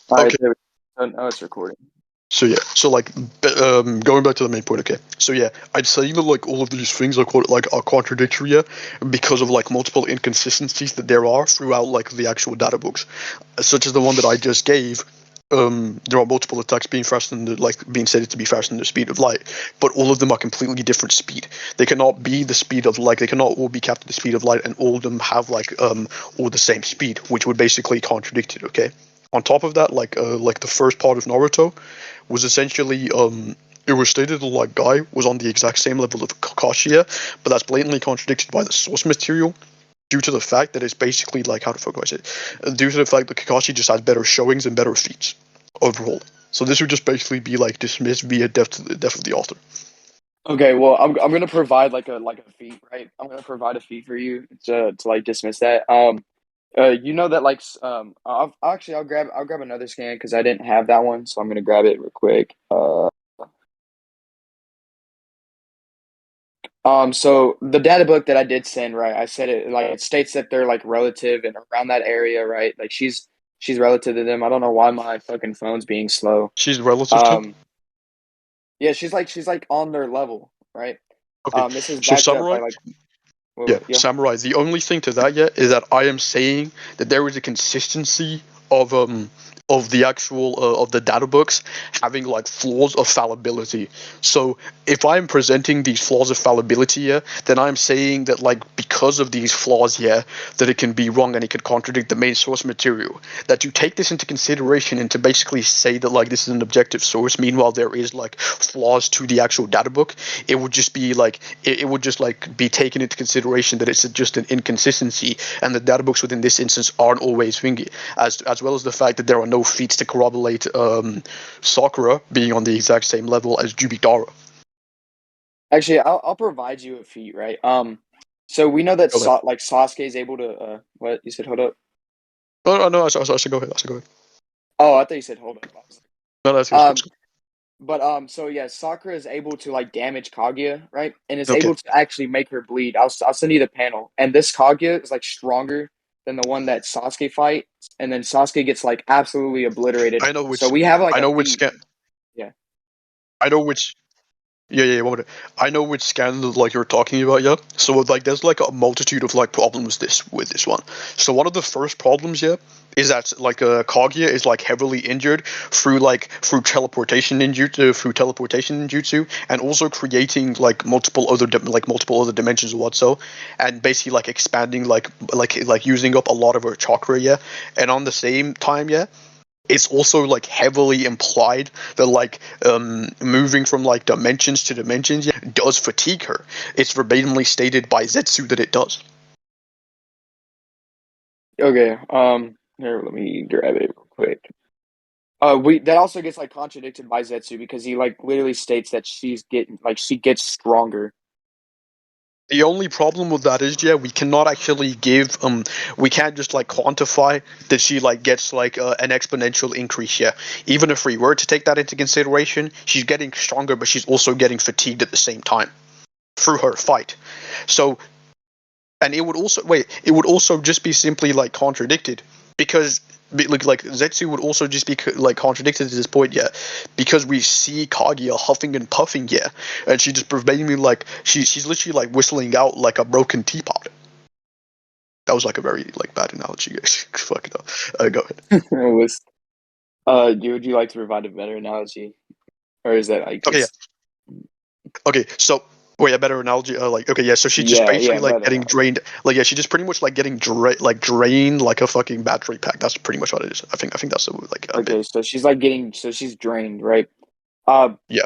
All right, Okay, there we go. Now it's recording. so yeah, so like going back to the main point. Okay, so yeah, I'd say that like all of these things are like are contradictory, yeah, because of like multiple inconsistencies that there are throughout like the actual data books, such as the one that I just gave. There are multiple attacks being faster than like being said to be faster than the speed of light, but all of them are completely different speed. They cannot be the speed of like they cannot all be capped at the speed of light, and all of them have like all the same speed, which would basically contradict it. Okay. On top of that, like the first part of Naruto was essentially it was stated that like Guy was on the exact same level of Kakashi, but that's blatantly contradicted by the source material due to the fact that it's basically like how the fuck do I say it? Due to the fact that Kakashi just has better showings and better feats overall. So this would just basically be like dismissed via death of the author. Okay, well, I'm gonna provide like a feat, right? I'm gonna provide a feat for you to like dismiss that. You know that I'll grab another scan because I didn't have that one, so I'm gonna grab it real quick. So the data book that I did send, right? I said it like it states that they're like relative and around that area, right? Like she's relative to them. I don't know why my fucking phone's being slow. She's relative to. Um, yeah, she's like on their level, right? Okay, This is so backed up Samurai. by like Yeah, well, yeah. Samurai. The only thing to that yet is that I am saying that there is a consistency of the actual of the data books having like flaws of fallibility. So if I'm presenting these flaws of fallibility here, then I'm saying that like because of these flaws here, that it can be wrong and it could contradict the main source material. That to take this into consideration and to basically say that like this is an objective source, meanwhile there is like flaws to the actual data book, it would just be like it would just like be taken into consideration that it's just an inconsistency, and the data books within this instance aren't always thingy, as well as the fact that there are no feats to corroborate Sakura being on the exact same level as Juubidara. Actually, I'll provide you a feat, right? So we know that Go ahead. Sasuke is able to what you said, hold up. Oh no, I should go ahead. I should go ahead. Oh, I thought you said hold up. I was No, that's good. like, That's good. but so yeah, Sakura is able to like damage Kaguya, right? And is Okay. able to actually make her bleed. I'll send you the panel. And this Kaguya is like stronger than the one that Sasuke fights, and then Sasuke gets like absolutely obliterated. I know So which. we have like I a know which feat. scan. Yeah. I know which. Yeah, yeah, one minute. I know which scandal like you're talking about, yeah. So like there's like a multitude of like problems this with this one. So one of the first problems, yeah, is that like Kaguya is like heavily injured through teleportation ninjutsu, and also creating like multiple other dimensions or what so, and basically like expanding like using up a lot of her chakra, yeah. And on the same time, yeah, it's also like heavily implied that like moving from like dimensions to dimensions, yeah, does fatigue her. It's verbatimly stated by Zetsu that it does. Okay. Here, let me grab it real quick. We that also gets like contradicted by Zetsu because he like literally states that she gets stronger. The only problem with that is, yeah, we cannot actually give we can't just like quantify that she like gets like an exponential increase. Yeah, even if we were to take that into consideration, she's getting stronger, but she's also getting fatigued at the same time through her fight. So, and it would also just be simply like contradicted because like Zetsu would also just be like contradicted to this point, yeah, because we see Kaguya huffing and puffing, yeah, and she just verbatimly like she's literally like whistling out like a broken teapot. That was like a very like bad analogy. Fuck it up. Go ahead. It was would you like to provide a better analogy, or is that like Okay, yeah. it's Okay, so wait, a better analogy. Like, okay, yeah. So she's just basically yeah, like better getting analogy. drained. Like, yeah, she's just pretty much like getting drained like a fucking battery pack. That's pretty much what it is. I think that's like a bit. Okay, so she's drained, right? Uh, Yeah.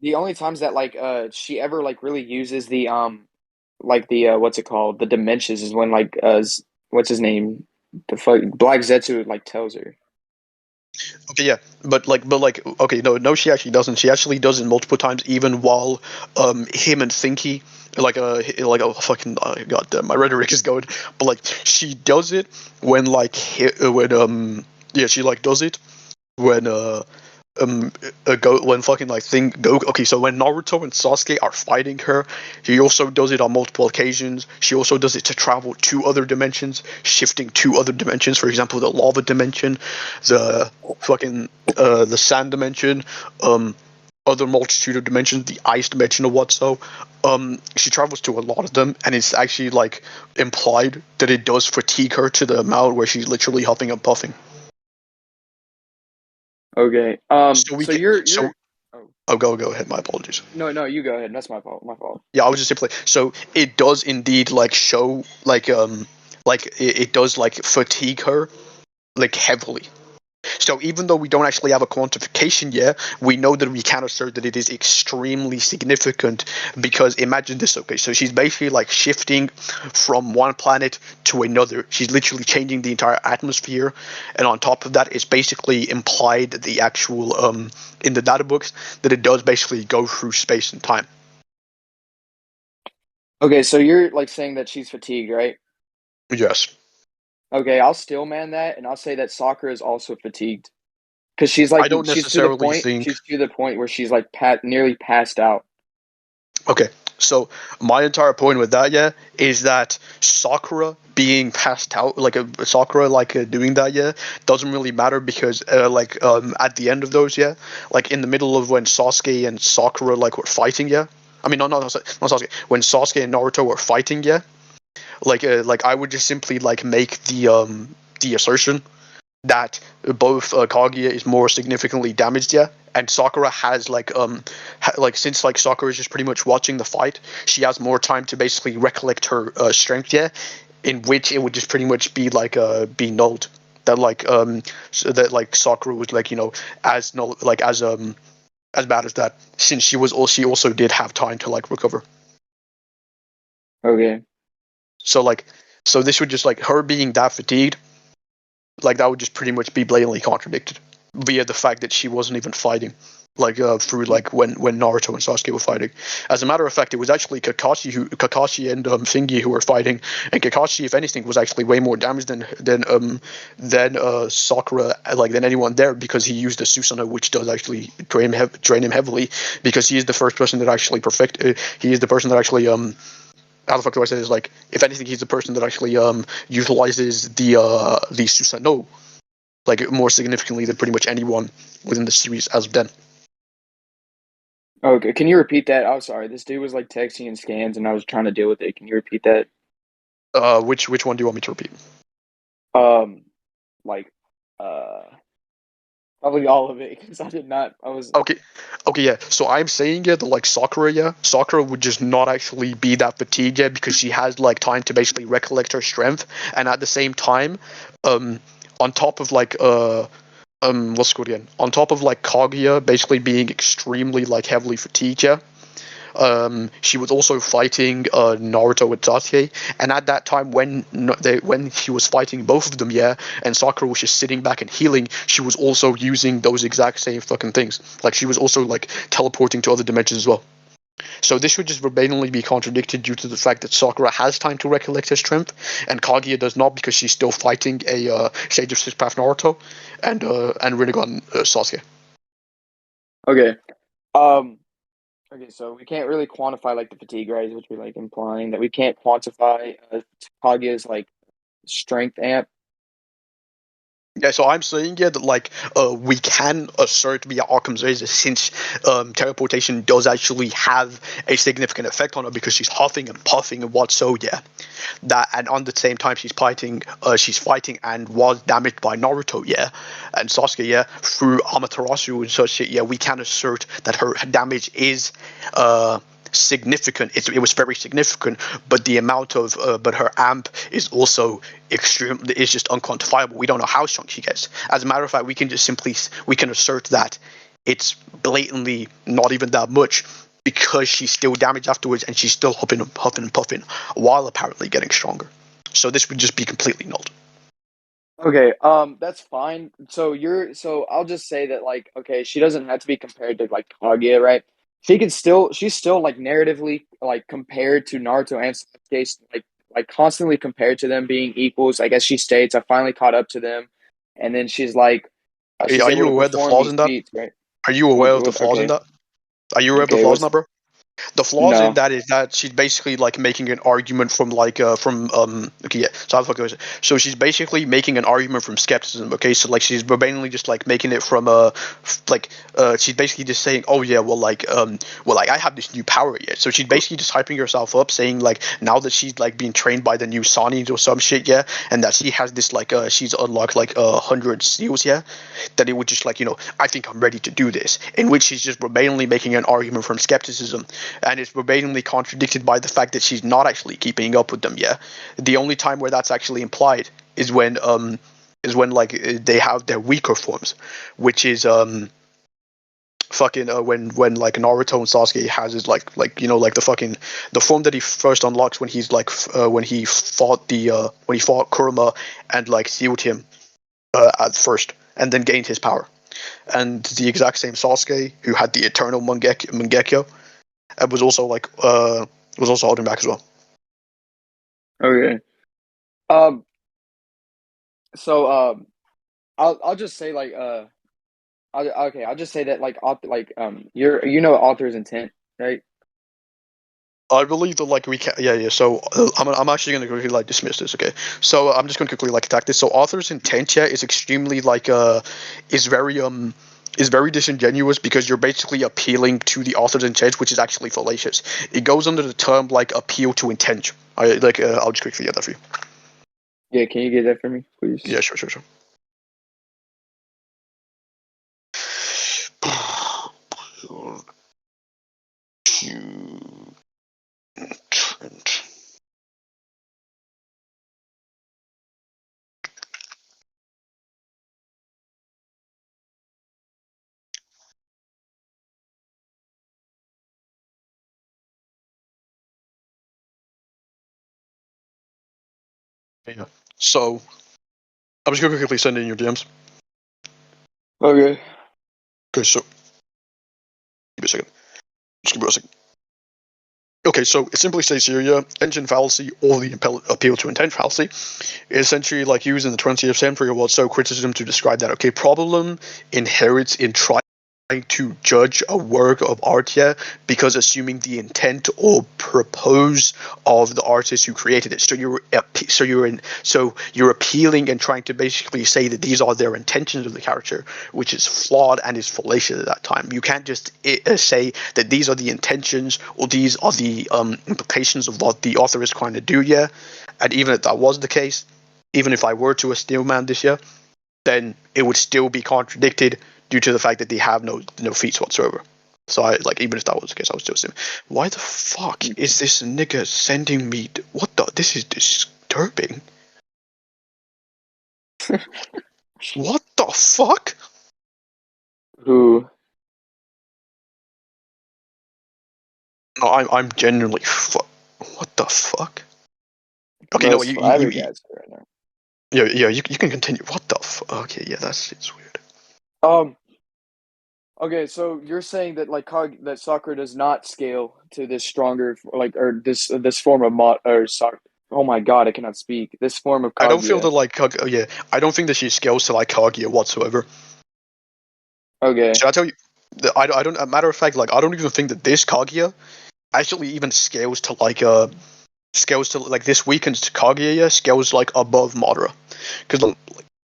the only times that like she ever like really uses the like the what's it called, the dimensions is when like what's his name, the fuck Black Zetsu like tells her. Okay, yeah, but okay, no, she actually doesn't. She actually does it multiple times, even while him and Thinky, like a fucking goddamn, my rhetoric is going, but like she does it when like when yeah, she like does it when um go when fucking like thing go okay, so when Naruto and Sasuke are fighting her, he also does it on multiple occasions. She also does it to travel to other dimensions, shifting to other dimensions, for example the lava dimension, the fucking the sand dimension, um other multitude of dimensions, the ice dimension or what. So she travels to a lot of them, and it's actually like implied that it does fatigue her to the amount where she's literally huffing and puffing. Okay. So we So can you're. so Oh oh go ahead, my apologies. no, no, you go ahead. That's my fault. My fault. Yeah, I was just simply so it does indeed like show like it does like fatigue her like heavily. So even though we don't actually have a quantification yet, we know that we can assert that it is extremely significant because imagine this, okay, so she's basically like shifting from one planet to another. She's literally changing the entire atmosphere, and on top of that, it's basically implied that the actual in the data books that it does basically go through space and time. Okay, so you're like saying that she's fatigued, right? Yes. Okay, I'll still man that, and I'll say that Sakura is also fatigued because I don't necessarily think. she's to the point where she's like nearly passed out. Okay, so my entire point with that, yeah, is that Sakura being passed out, like Sakura like doing that, yeah, doesn't really matter because like at the end of those, yeah, like in the middle of when Sasuke and Sakura like were fighting, yeah. I mean, not Sasuke. When Sasuke and Naruto were fighting, yeah, like I would just simply like make the assertion that both Kaguya is more significantly damaged, yeah, and Sakura has like since like Sakura is just pretty much watching the fight, she has more time to basically recollect her strength, yeah, in which it would just pretty much be like be nulled. That like so that like Sakura was like as no like as bad as that since she also did have time to like recover. Okay. So like so this would just like her being that fatigued like that would just pretty much be blatantly contradicted via the fact that she wasn't even fighting like through like when Naruto and Sasuke were fighting. As a matter of fact, it was actually Kakashi and Thingy who were fighting, and Kakashi, if anything, was actually way more damaged than Sakura, like than anyone there because he used the Susanoo, which does actually drain him heavily because he is the first person that actually he is the person that actually how the fuck do I say this? Like, if anything, he's the person that actually utilizes the Susanoo like more significantly than pretty much anyone within the series as of then. Okay, can you repeat that? I'm sorry. This dude was like texting and scans, and I was trying to deal with it. Can you repeat that? Which one do you want me to repeat? Um, like, uh, probably all of it because I did not. I was Okay, okay, yeah. So I'm saying yeah, that like Sakura, yeah, Sakura would just not actually be that fatigued yet because she has like time to basically recollect her strength, and at the same time, um, on top of like what's it called again? On top of like Kaguya basically being extremely like heavily fatigued, yeah. She was also fighting Naruto with Sasuke, and at that time when she was fighting both of them, yeah, and Sakura was just sitting back and healing, she was also using those exact same fucking things. Like she was also like teleporting to other dimensions as well. So this would just verbatimly be contradicted due to the fact that Sakura has time to recollect her strength, and Kaguya does not because she's still fighting a Sage of Six Path Naruto and Rinnegan Sasuke. okay. Um, okay. So we can't really quantify like the fatigue, right? Is what you're like implying that we can't quantify Kaguya's like strength amp. Yeah, so I'm saying yeah that like we can assert via Occam's razor since teleportation does actually have a significant effect on her because she's huffing and puffing and what so yeah that and on the same time she's fighting and was damaged by Naruto yeah and Sasuke yeah through Amaterasu and such shit yeah we can assert that her damage is significant. It was very significant, but the amount of but her amp is also extreme. Is just unquantifiable. We don't know how strong she gets. As a matter of fact, we can just simply we can assert that it's blatantly not even that much because she's still damaged afterwards and she's still huffing and puffing while apparently getting stronger. So this would just be completely nulled. Okay, that's fine. So I'll just say that like okay, she doesn't have to be compared to like Kaguya, right? She's still like narratively like compared to Naruto and Sasuke, like constantly compared to them being equals. I guess she states I finally caught up to them, and then she's like Are she's able you to aware of the perform flaws these in that? feats, right? Are you aware of the flaws in Okay. that? Are you aware of the Okay. flaws in What's that, bro? The flaws in no? that is that she's basically like making an argument from okay, yeah, so how the fuck goes it? So she's basically making an argument from skepticism, okay? So like she's verbatimly just like making it from she's basically just saying, oh yeah, well like I have this new power yet. So she's basically just hyping herself up, saying like now that she's like being trained by the new Sanis or some shit, yeah, and that she has this she's unlocked like 100 seals, yeah, that it would just like, I think I'm ready to do this, in which she's just verbatimly making an argument from skepticism, and it's verbatimly contradicted by the fact that she's not actually keeping up with them. Yeah, the only time where that's actually implied is when like they have their weaker forms, which is fucking when like Naruto and Sasuke has his like the form that he first unlocks when he's when he fought Kurama and like sealed him at first and then gained his power, and the exact same Sasuke who had the eternal Mangekyo was also holding back as well. Okay. Um. So I'll just say okay. I'll just say that you know author's intent, right? I believe that like we can, yeah. So I'm actually going to quickly like dismiss this. Okay, so I'm just going to quickly like attack this. So author's intent, yeah, is extremely is very disingenuous, because you're basically appealing to the author's intent, which is actually fallacious. It goes under the term like appeal to intent. I'll just quickly get that for you. Yeah. Can you get that for me, please? Yeah, sure. Yeah. So I'm just going to quickly send in your DMs. Okay. Okay, so give me a second. Just give me a second. Okay, so it simply says here, yeah, engine fallacy or the appeal to intent fallacy is essentially like used in the 20th century or what so criticism to describe that. Okay, problem inherits in trying to judge a work of art, yeah, because assuming the intent or purpose of the artist who created it. So you're appealing and trying to basically say that these are their intentions of the character, which is flawed and is fallacious at that time. You can't just say that these are the intentions or these are the implications of what the author is trying to do, yeah. And even if that was the case, even if I were to steal man this year, then it would still be contradicted due to the fact that they have no feats whatsoever. So even if that was the case, I would still assume. Why the fuck is this nigga sending me? What the? This is disturbing. What the fuck? Who? No, I'm genuinely what the fuck? Okay, no, Most flabbergasted right now. you can continue. What the okay, yeah, it's weird. Um. Okay, so you're saying that that Sakura does not scale to this stronger or this form of mod or Sakura. Oh my God, I cannot speak. This form of I don't feel that Kaguya. yeah, I don't think that she scales to like Kaguya whatsoever. Okay. Should I tell you? I don't. A matter of fact, like I don't even think that this Kaguya actually even scales to like this weekend's Kaguya, yeah, scales like above Madara, because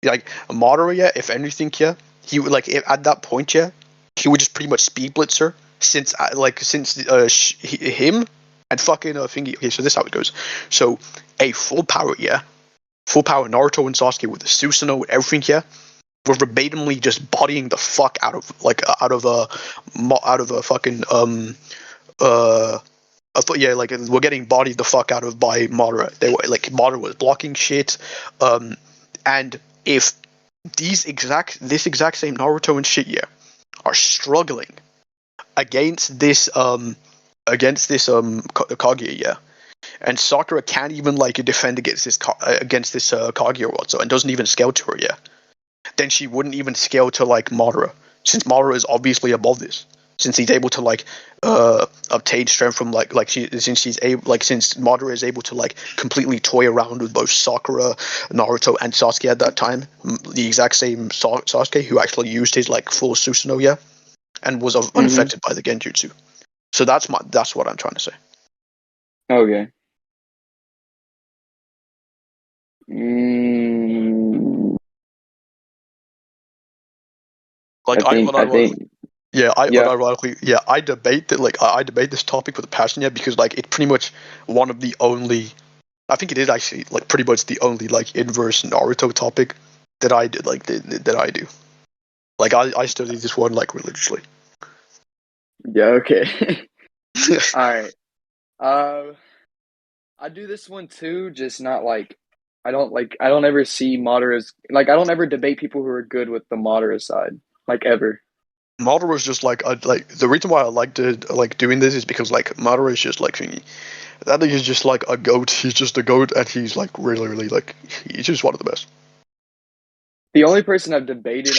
like Madara, yeah, if anything, yeah, he would at that point, yeah, he would just pretty much speed blitz her since him and fucking thingy. Okay, so this is how it goes. So a full power, yeah, full power Naruto and Sasuke with the Susanoo and everything, yeah, were verbatimly just bodying the fuck out of a fucking I thought, yeah, like we're getting bodied the fuck out of by Madara. They were like Madara was blocking shit, and if this exact same Naruto and shit, yeah, are struggling against this Kaguya, yeah, and Sakura can't even like defend against this Kaguya or what, so and doesn't even scale to her, yeah, then she wouldn't even scale to like Madara, since Madara is obviously above this. Since he's able to obtain strength from since Madara is able to like completely toy around with both Sakura, Naruto, and Sasuke at that time, the exact same Sasuke who actually used his like full Susanoo, yeah. and was Mm-hmm. unaffected by the genjutsu. So that's what I'm trying to say. Okay. Mm, Like I think, yeah. unironically, yeah, I debate that like I debate this topic with a passion, yeah, because like it's pretty much one of the only. I think it is actually like pretty much the only like inverse Naruto topic that I did like that I do. Like I study this one like religiously. Yeah, okay. All right. Uh, I do this one too, just not like I don't ever see Madara's like I don't ever debate people who are good with the Madara side, like ever. Madara was just like like the reason why I liked it like doing this is because like Madara is just like that thing is just like a goat. He's just a goat, and he's like really like he's just one of the best. The only person I've debated